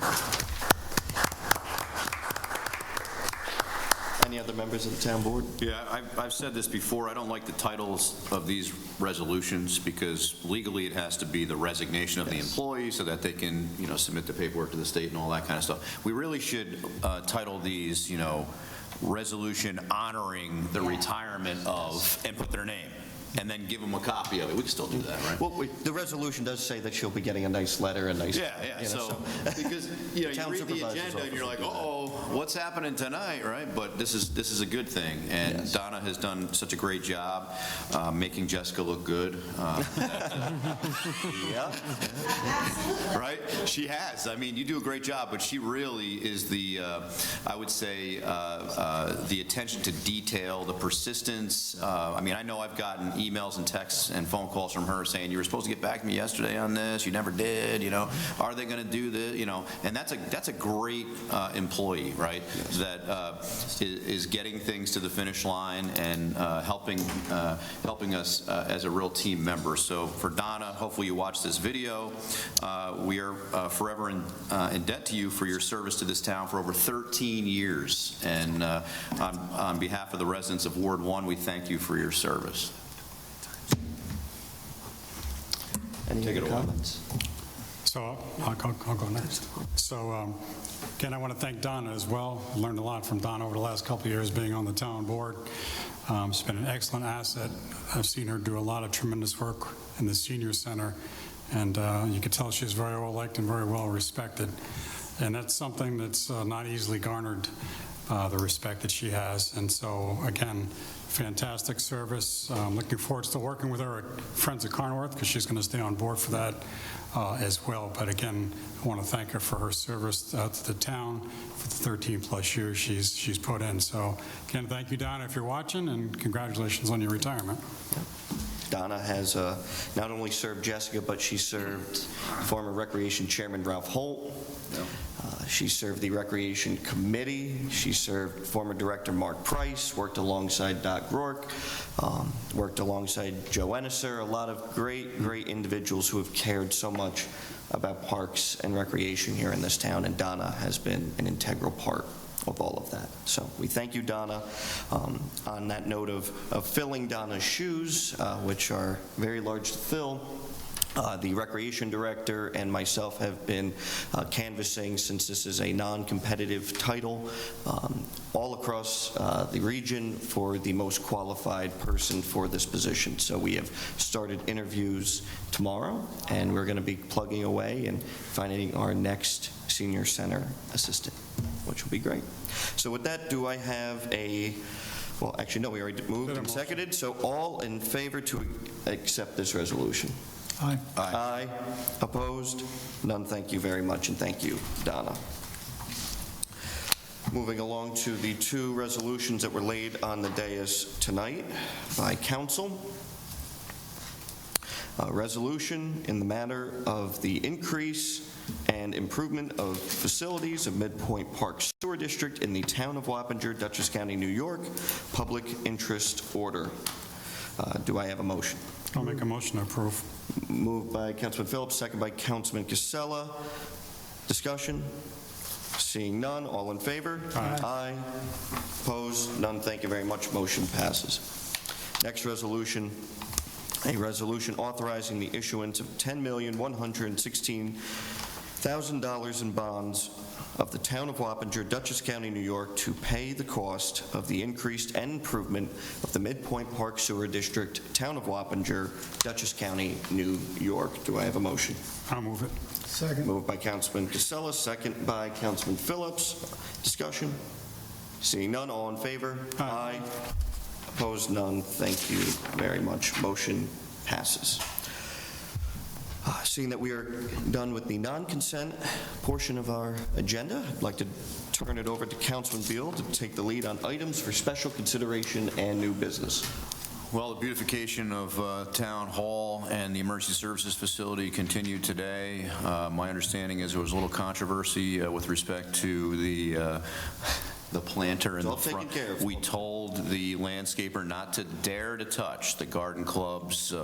[SPEAKER 1] Any other members of the town board?
[SPEAKER 9] Yeah, I've said this before, I don't like the titles of these resolutions because legally it has to be the resignation of the employee so that they can, you know, submit the paperwork to the state and all that kind of stuff. We really should title these, you know, resolution honoring the retirement of, and put their name. and then give them a copy of it. We can still do that, right?
[SPEAKER 1] Well, the resolution does say that she'll be getting a nice letter, a nice...
[SPEAKER 9] Yeah,
[SPEAKER 1] you know,
[SPEAKER 9] so, because, you
[SPEAKER 1] Town
[SPEAKER 9] read the
[SPEAKER 1] supervisor's
[SPEAKER 9] agenda and you're like,
[SPEAKER 1] office will do
[SPEAKER 9] oh, what's happening tonight, right? But this is a good thing, and
[SPEAKER 1] Yes.
[SPEAKER 9] Donna has done such a great job making Jessica look good.
[SPEAKER 1] Yeah.
[SPEAKER 9] Right? She has. I mean, you do a great job, but she really is the, I would say, the attention to detail, the persistence. I mean, I know I've gotten emails and texts and phone calls from her saying, you were supposed to get back to me yesterday on this, you never did, you know, are they going to do this, you know, and that's a great employee, right? That is getting things to the finish line and helping us as a real team member. So for Donna, hopefully you watch this video. We are forever in debt to you for your service to this town for over 13 years. And on behalf of the residents of Ward 1, we thank you for your service.
[SPEAKER 1] Any
[SPEAKER 9] Take it
[SPEAKER 1] other
[SPEAKER 9] away.
[SPEAKER 1] comments?
[SPEAKER 6] So I'll go next. So again, I want to thank Donna as well. I learned a lot from Donna over the last couple of years being on the town board. She's been an excellent asset. I've seen her do a lot of tremendous work in the senior center, and you can tell she's very well liked and very well respected. And that's something that's not easily garnered, the respect that she has. And so, again, fantastic service. Looking forward to working with her at Friends of Carnworth, because she's going to stay on board for that as well. But again, I want to thank her for her service to the town for the 13-plus years she's put in. So, again, thank you, Donna, if you're watching, and congratulations on your retirement.
[SPEAKER 1] Donna has not only served Jessica, but she served former Recreation Chairman Ralph Holt. She served the Recreation Committee. She served former Director Mark Price, worked alongside Doc Rourke, worked alongside Joe Ennisser, a lot of great individuals who have cared so much about parks and recreation here in this town, and Donna has been an integral part of all of that. So we thank you, Donna. On that note of filling Donna's shoes, which are very large to fill, the Recreation Director and myself have been canvassing, since this is a non-competitive title, all across the region for the most qualified person for this position. So we have started interviews tomorrow, and we're going to be plugging away and finding our next senior center assistant, which will be great. So with that, do I have well, actually, no, we already moved and seconded. So all in favor to accept this resolution?
[SPEAKER 4] Aye.
[SPEAKER 1] Aye. Opposed? None. Thank you very much, and thank you, Donna. Moving along to the two resolutions that were laid on the dais tonight by council. A resolution in the matter of the increase and improvement of facilities of Midpoint Park Sewer District in the town of Wappinger, Dutchess County, New York, public interest order. Do I have a motion?
[SPEAKER 6] I'll make a motion to approve.
[SPEAKER 1] Moved by Councilman Phillips, second by Councilman Casella. Discussion? Seeing none, all in favor? Aye. Opposed? None. Thank you very much. Motion passes. Next resolution, a resolution authorizing the issuance of $10,116,000 in bonds of the town of Wappinger, Dutchess County, New York, to pay the cost of the increased and improvement of the Midpoint Park Sewer District, town of Wappinger, Dutchess County, New York. Do I have a motion?
[SPEAKER 6] I'll move it.
[SPEAKER 4] Second.
[SPEAKER 1] Moved by Councilman Casella, second by Councilman Phillips. Discussion? Seeing none, all in favor?
[SPEAKER 6] Aye.
[SPEAKER 1] Opposed? None. Thank you very much. Motion passes. Seeing that we are done with the non-consent portion of our agenda, I'd like to turn it over to Councilman Beal to take the lead on items for special consideration and new business.
[SPEAKER 9] Well, the beautification of Town Hall and the Emergency Services Facility continued today. My understanding is there was a little controversy with respect to the planter in the front.
[SPEAKER 1] It's all taken care of.
[SPEAKER 9] We told the landscaper not to dare to touch the garden club's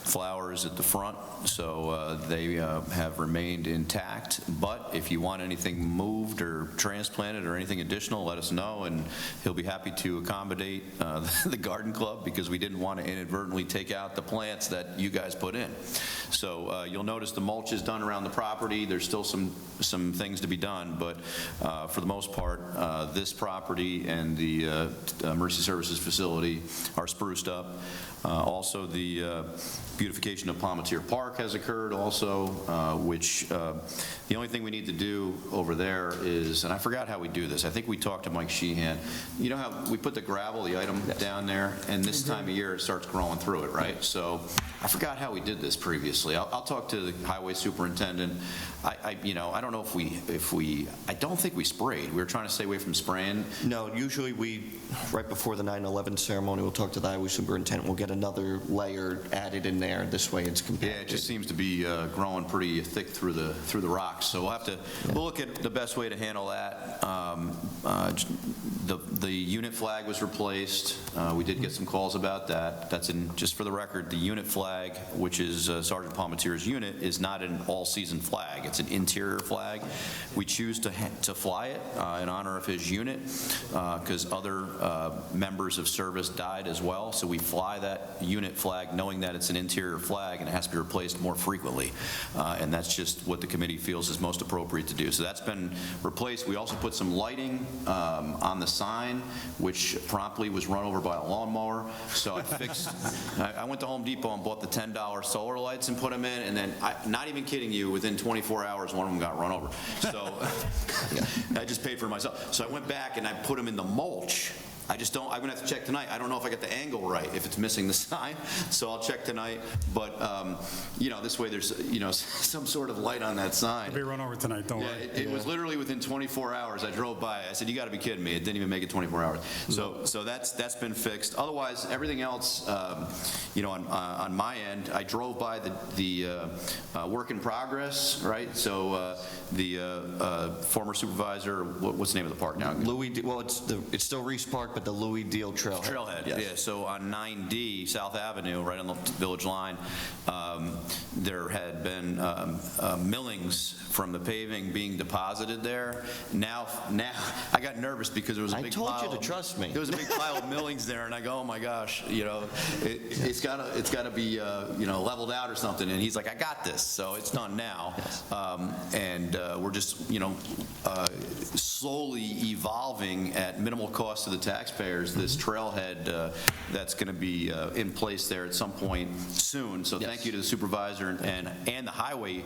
[SPEAKER 9] flowers at the front, so they have remained intact. But if you want anything moved or transplanted or anything additional, let us know, and he'll be happy to accommodate the garden club, because we didn't want to inadvertently take out the plants that you guys put in. So you'll notice the mulch is done around the property. There's still some things to be done, but for the most part, this property and the emergency Emergency Services facility are spruced up. Also, the beautification of Palmetier Park has occurred also, which the only thing we need to do over there is, and I forgot how we do this, I think we talked to Mike Sheehan. You know how we put the gravel, the item down there, and this time of year it starts growing through it, right? So I forgot how we did this previously. I'll talk to the highway superintendent. I don't know if we, I don't think we sprayed. We were trying to stay away from spraying.
[SPEAKER 1] No, usually right before the 9/11 ceremony, we'll talk to the highway superintendent, we'll get another layer added in there. This way it's compacted.
[SPEAKER 9] Yeah, it just seems to be growing pretty thick through the rocks. So we'll look at the best way to handle that. The unit flag was replaced. We did get some calls about that. That's just for the record, the unit flag, which is Sergeant Palmetier's unit, is not an all-season flag. It's an interior flag. We choose to fly it in honor of his unit because other members of service died as well. So we fly that unit flag knowing that it's an interior flag and it has to be replaced more frequently. And that's just what the committee feels is most appropriate to do. So that's been replaced. We also put some lighting on the sign, which promptly was run over by a lawnmower. So I fixed, I went to Home Depot and bought the $10 solar lights and put them in, and then, not even kidding you, within 24 hours, one of them got run over. So I just paid for it myself. So I went back and I put them in the mulch. I'm going to have to check tonight. I don't know if I got the angle right, if it's missing the sign, so I'll check tonight. But, this way there's, some sort of light on that sign.
[SPEAKER 6] It'll be run over tonight, don't worry.
[SPEAKER 9] It was literally within 24 hours. I drove by. I said, you got to be kidding me. It didn't even make it 24 hours. So that's been fixed. Otherwise, everything else, on my end, I drove by the work in progress, right? So the former supervisor, what's the name of the park now?
[SPEAKER 1] It's still Reese Park, but the Louis Deal Trailhead.
[SPEAKER 9] Trailhead, yes. Yeah. So on 9D, South Avenue, right on the village line, there had been millings from the paving being deposited there. Now I got nervous because there was a big pile. I told you to
[SPEAKER 1] trust me.
[SPEAKER 9] There was a big pile of millings there, and I go, oh my gosh, it's got to be leveled out or something. And he's like, I got this. So it's done now, and we're just slowly evolving at minimal cost to the taxpayers this trailhead that's going to be in place there at some point soon. So thank you to the supervisor and the highway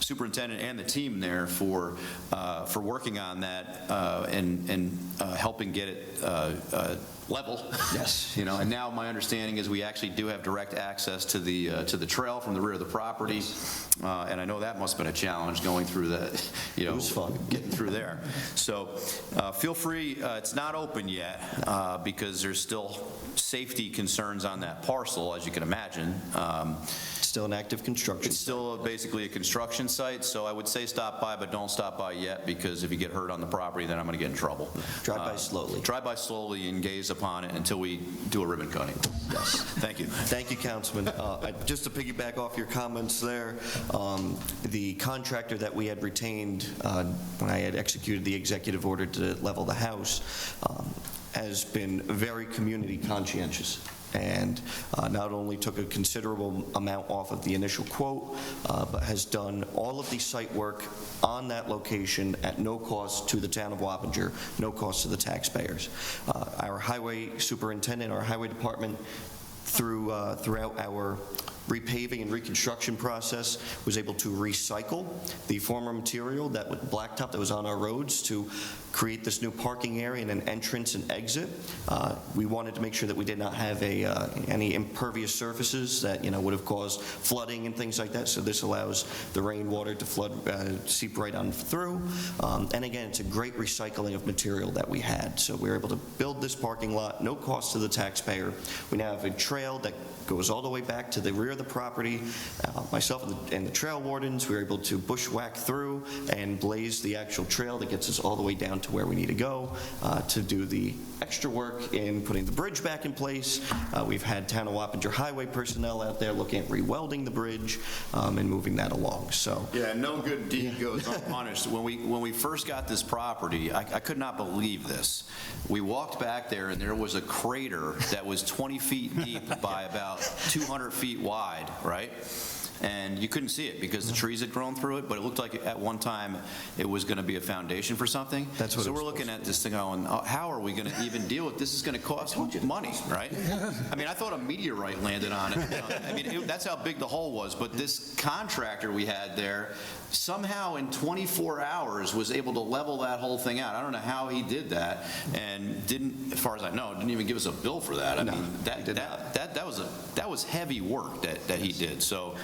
[SPEAKER 9] superintendent and the team there for working on that and helping get it level.
[SPEAKER 1] Yes.
[SPEAKER 9] And now my understanding is we actually do have direct access to the trail from the rear of the property, and I know that must have been a challenge going through that.
[SPEAKER 1] It was fun
[SPEAKER 9] getting through there. So feel free. It's not open yet because there's still safety concerns on that parcel, as you can imagine.
[SPEAKER 1] Still an active construction.
[SPEAKER 9] It's still basically a construction site, so I would say stop by, but don't stop by yet, because if you get hurt on the property, then I'm going to get in trouble.
[SPEAKER 1] Drive by slowly.
[SPEAKER 9] Drive by slowly and gaze upon it until we do a ribbon cutting. Yes. Thank you.
[SPEAKER 1] Thank you, Councilman. Just to piggyback off your comments there, the contractor that we had retained when I had executed the executive order to level the house has been very community conscientious, and not only took a considerable amount off of the initial quote, but has done all of the site work on that location at no cost to the town of Wappinger, no cost to the taxpayers. Our highway superintendent, our highway department, throughout our repaving and reconstruction process, was able to recycle the former material, that blacktop that was on our roads, to create this new parking area and an entrance and exit. We wanted to make sure that we did not have any impervious surfaces that would have caused flooding and things like that. So this allows the rainwater to seep right on through. And again, it's a great recycling of material that we had. So we were able to build this parking lot, no cost to the taxpayer. We now have a trail that goes all the way back to the rear of the property. Myself and the trail wardens, we were able to bushwhack through and blaze the actual trail that gets us all the way down to where we need to go to do the extra work in putting the bridge back in place. We've had Town of Wappinger Highway personnel out there looking at rewelding the bridge and moving that along. So
[SPEAKER 9] yeah, no good deed goes unpunished. When we first got this property, I could not believe this. We walked back there and there was a crater that was 20 feet deep by about 200 feet wide, right? and you couldn't see it because the trees had grown through it, but it looked like at one time it was going to be a foundation for something.
[SPEAKER 1] That's what
[SPEAKER 9] So
[SPEAKER 1] it was
[SPEAKER 9] we're looking at this thing going, oh, how are we going to even deal with this? Is going to cost money, right? I mean, I thought a meteorite landed on it. I mean, that's how big the hole was, but this contractor we had there somehow in 24 hours was able to level that whole thing out. I don't know how he did that, and didn't, as far as I know, didn't even give us a bill for that. I mean, that was heavy work that he did. So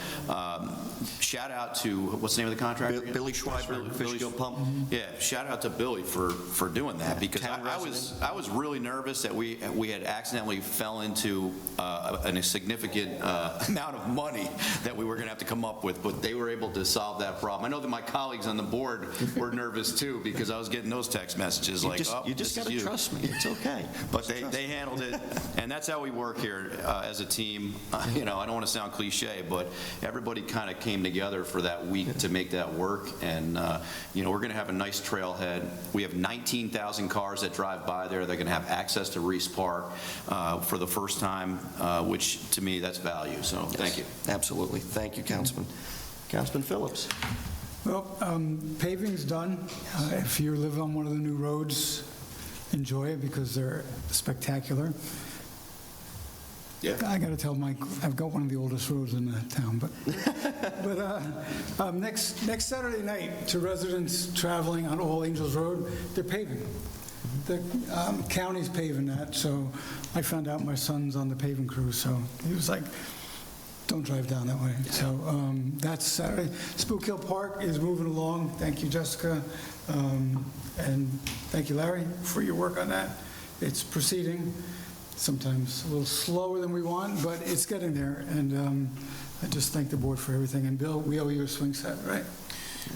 [SPEAKER 9] shout out to, what's the name of the contractor again?
[SPEAKER 1] Billy Schreiber, Fishkill Pump.
[SPEAKER 9] Yeah, shout out to Billy for doing that, because I was really nervous that we had accidentally fell into a significant amount of money that we were going to have to come up with, but they were able to solve that problem. I know that my colleagues on the board were nervous too, because I was getting those text messages like, oh,
[SPEAKER 1] You just got to trust me. It's okay.
[SPEAKER 9] but they handled it, and that's how we work here as a team. You know, I don't want to sound cliche, but everybody kind of came together for that week to make that work, and you know, we're going to have a nice trailhead. We have 19,000 cars that drive by there. They're going to have access to Reese Park for the first time, which to me, that's value. So thank you.
[SPEAKER 1] Absolutely. Thank you, Councilman. Councilman Phillips.
[SPEAKER 4] Well, paving's done. If you live on one of the new roads, enjoy it because they're spectacular.
[SPEAKER 9] Yeah.
[SPEAKER 4] I got to tell Mike, I've got one of the oldest roads in the town, but next Saturday night, to residents traveling on All Angels Road, they're paving. The county's paving that, so I found out my son's on the paving crew, so he was like, don't drive down that way. So that's Saturday. Spook Hill Park is moving along. Thank you, Jessica. And thank you, Larry, for your work on that. It's proceeding, sometimes a little slower than we want, but it's getting there. And I just thank the board for everything. And Bill, we owe you a swing set, right?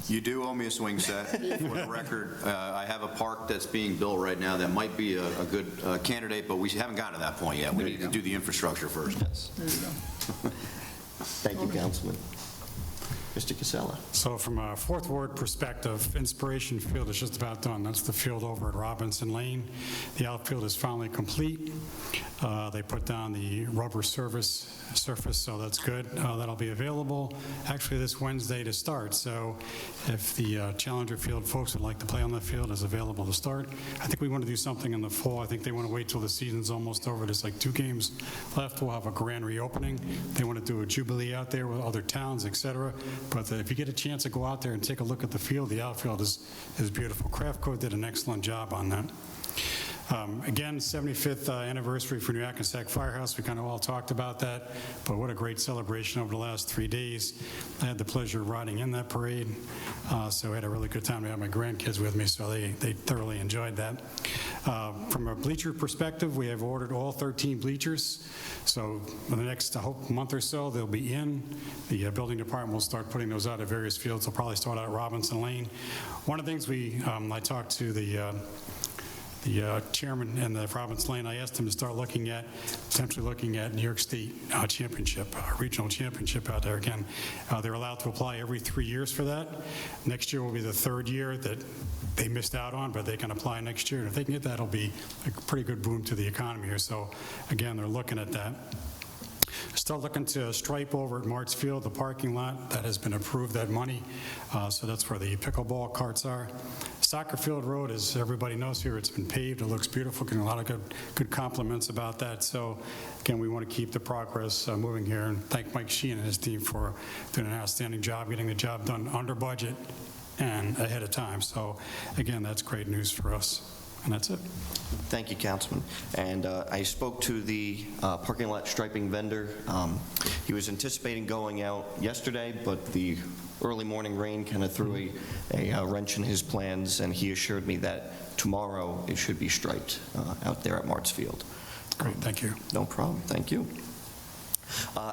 [SPEAKER 9] You do owe me a swing set. For the record, I have a park that's being built right now that might be a good candidate, but we haven't gotten to that point yet. We need to do the infrastructure first.
[SPEAKER 1] Yes. There you go. Thank you, Councilman. Mr. Casella.
[SPEAKER 6] So from a Fourth Ward perspective, Inspiration Field is just about done. That's the field over at Robinson Lane. The outfield is finally complete. They put down the rubber surface, so that's good. That'll be available actually this Wednesday to start. So if the Challenger Field folks would like to play on that field, it's available to start. I think we want to do something in the fall. I think they want to wait till the season's almost over. There's like 2 games left. We'll have a grand reopening. They want to do a jubilee out there with other towns, et cetera. But if you get a chance to go out there and take a look at the field, the outfield is beautiful. Craftco did an excellent job on that. Again, 75th anniversary for New Hackensack Firehouse. We kind of all talked about that, but what a great celebration over the last 3 days. I had the pleasure of riding in that parade, so I had a really good time. I had my grandkids with me, so they thoroughly enjoyed that. From a bleacher perspective, we have ordered all 13 bleachers, so in the next, I hope, month or so, they'll be in. The building department will start putting those out at various fields. They'll probably start out at Robinson Lane. One of the things I talked to the chairman in the Robinson Lane, I asked him to start potentially looking at New York State championship, regional championship out there again. They're allowed to apply every 3 years for that. Next year will be the 3rd year that they missed out on, but they can apply next year. And if they can get that, it'll be a pretty good boom to the economy here. So again, they're looking at that. Still looking to stripe over at Martz Field, the parking lot. That has been approved, that money. So that's where the pickleball carts are. Soccer Field Road, as everybody knows here, it's been paved. It looks beautiful. Getting a lot of good compliments about that. So again, we want to keep the progress moving here, and thank Mike Sheehan and his team for doing an outstanding job, getting the job done under budget and ahead of time. So again, that's great news for us. And that's it.
[SPEAKER 1] Thank you, Councilman. And I spoke to the parking lot striping vendor. He was anticipating going out yesterday, but the early morning rain kind of threw a wrench in his plans, and he assured me that tomorrow it should be striped out there at Martz Field.
[SPEAKER 6] Great, thank you.
[SPEAKER 1] No problem. Thank you.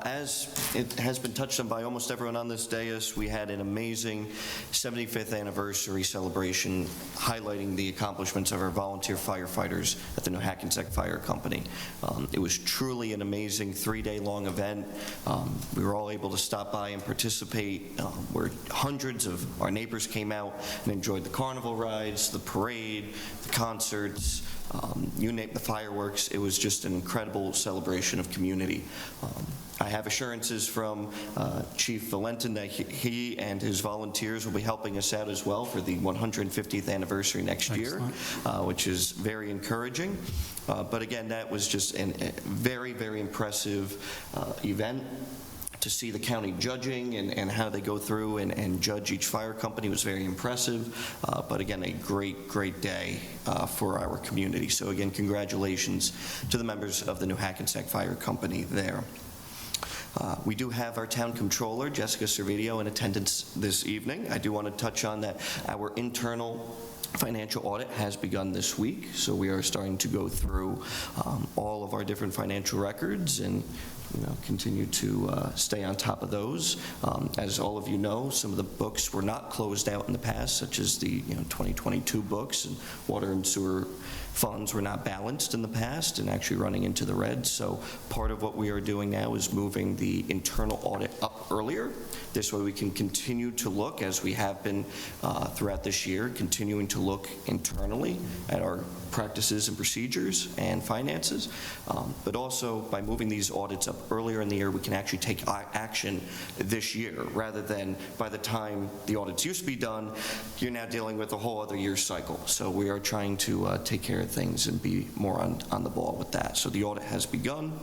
[SPEAKER 1] As it has been touched on by almost everyone on this dais, we had an amazing 75th anniversary celebration highlighting the accomplishments of our volunteer firefighters at the New Hackensack Fire Company. It was truly an amazing 3-day-long event. We were all able to stop by and participate, where hundreds of our neighbors came out and enjoyed the carnival rides, the parade, the concerts, you name the fireworks. It was just an incredible celebration of community. I have assurances from Chief Valentin that he and his volunteers will be helping us out as well for the 150th anniversary next year, which is very encouraging. But again, that was just a very, very impressive event. To see the county judging and how they go through and judge each fire company was very impressive. But again, a great, great day for our community. So again, congratulations to the members of the New Hackensack Fire Company there. We do have our town controller, Jessica Servideo, in attendance this evening. I do want to touch on that our internal financial audit has begun this week, so we are starting to go through all of our different financial records and continue to stay on top of those. As all of you know, some of the books were not closed out in the past, such as the 2022 books, and water and sewer funds were not balanced in the past and actually running into the red. So part of what we are doing now is moving the internal audit up earlier. This way we can continue to look, as we have been throughout this year, continuing to look internally at our practices and procedures and finances. But also by moving these audits up earlier in the year, we can actually take action this year, rather than by the time the audits used to be done, you're now dealing with a whole other year's cycle. So we are trying to take care of things and be more on the ball with that. So the audit has begun.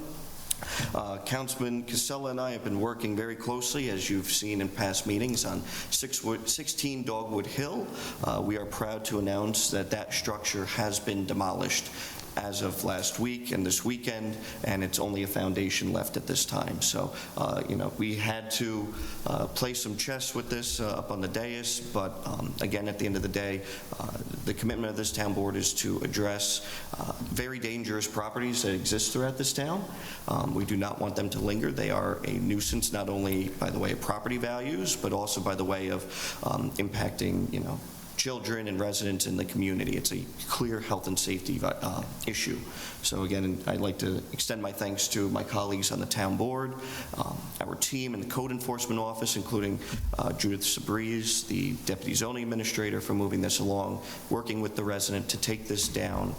[SPEAKER 1] Councilman Casella and I have been working very closely, as you've seen in past meetings, on 16 Dogwood Hill. We are proud to announce that that structure has been demolished as of last week and this weekend, and it's only a foundation left at this time. So, we had to play some chess with this up on the dais, but again, at the end of the day, the commitment of this town board is to address very dangerous properties that exist throughout this town. We do not want them to linger. They are a nuisance, not only by the way of property values, but also by the way of impacting, children and residents in the community. It's a clear health and safety issue. So again, I'd like to extend my thanks to my colleagues on the town board, our team in the code enforcement office, including Judith Sabriz, the deputy zoning administrator, for moving this along, working with the resident to take this down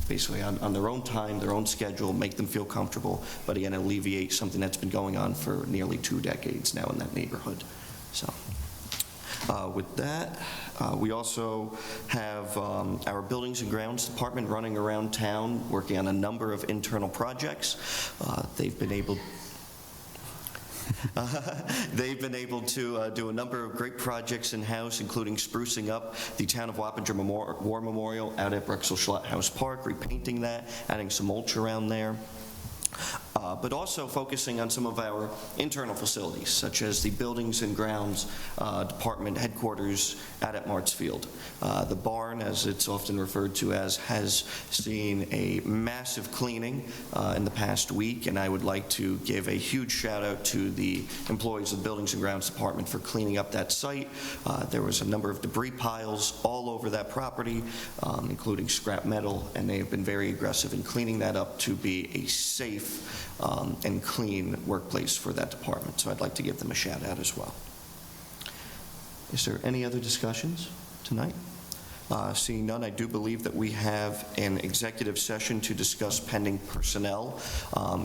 [SPEAKER 1] basically on their own time, their own schedule, make them feel comfortable, but again, alleviate something that's been going on for nearly 2 decades now in that neighborhood. So. With that, we also have our Buildings and Grounds Department running around town working on a number of internal projects. They've been able to do a number of great projects in-house, including sprucing up the Town of Wappinger War Memorial out at Brexel Schlott House Park, repainting that, adding some mulch around there. But also focusing on some of our internal facilities, such as the Buildings and Grounds Department headquarters out at Martsfield. The barn, as it's often referred to as, has seen a massive cleaning in the past week, and I would like to give a huge shout out to the employees of the Buildings and Grounds Department for cleaning up that site. There was a number of debris piles all over that property, including scrap metal, and they have been very aggressive in cleaning that up to be a safe and clean workplace for that department. So I'd like to give them a shout out as well. Is there any other discussions tonight? Seeing none, I do believe that we have an executive session to discuss pending personnel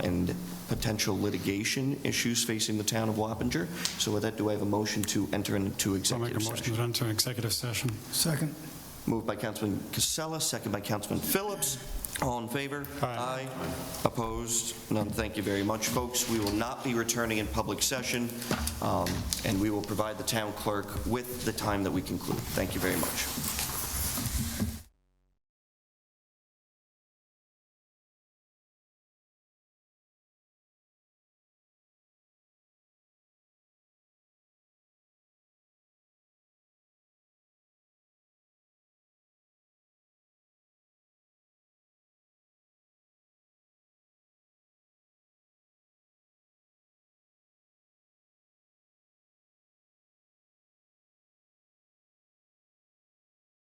[SPEAKER 1] and potential litigation issues facing the town of Wappinger. So with that, do I have a motion to enter into executive session?
[SPEAKER 6] I'll make a motion to enter executive session.
[SPEAKER 4] Second.
[SPEAKER 1] Moved by Councilman Casella, second by Councilman Phillips. All in favor?
[SPEAKER 6] Aye.
[SPEAKER 1] Opposed? None. Thank you very much, folks. We will not be returning in public session, and we will provide the town clerk with the time that we conclude. Thank you very much.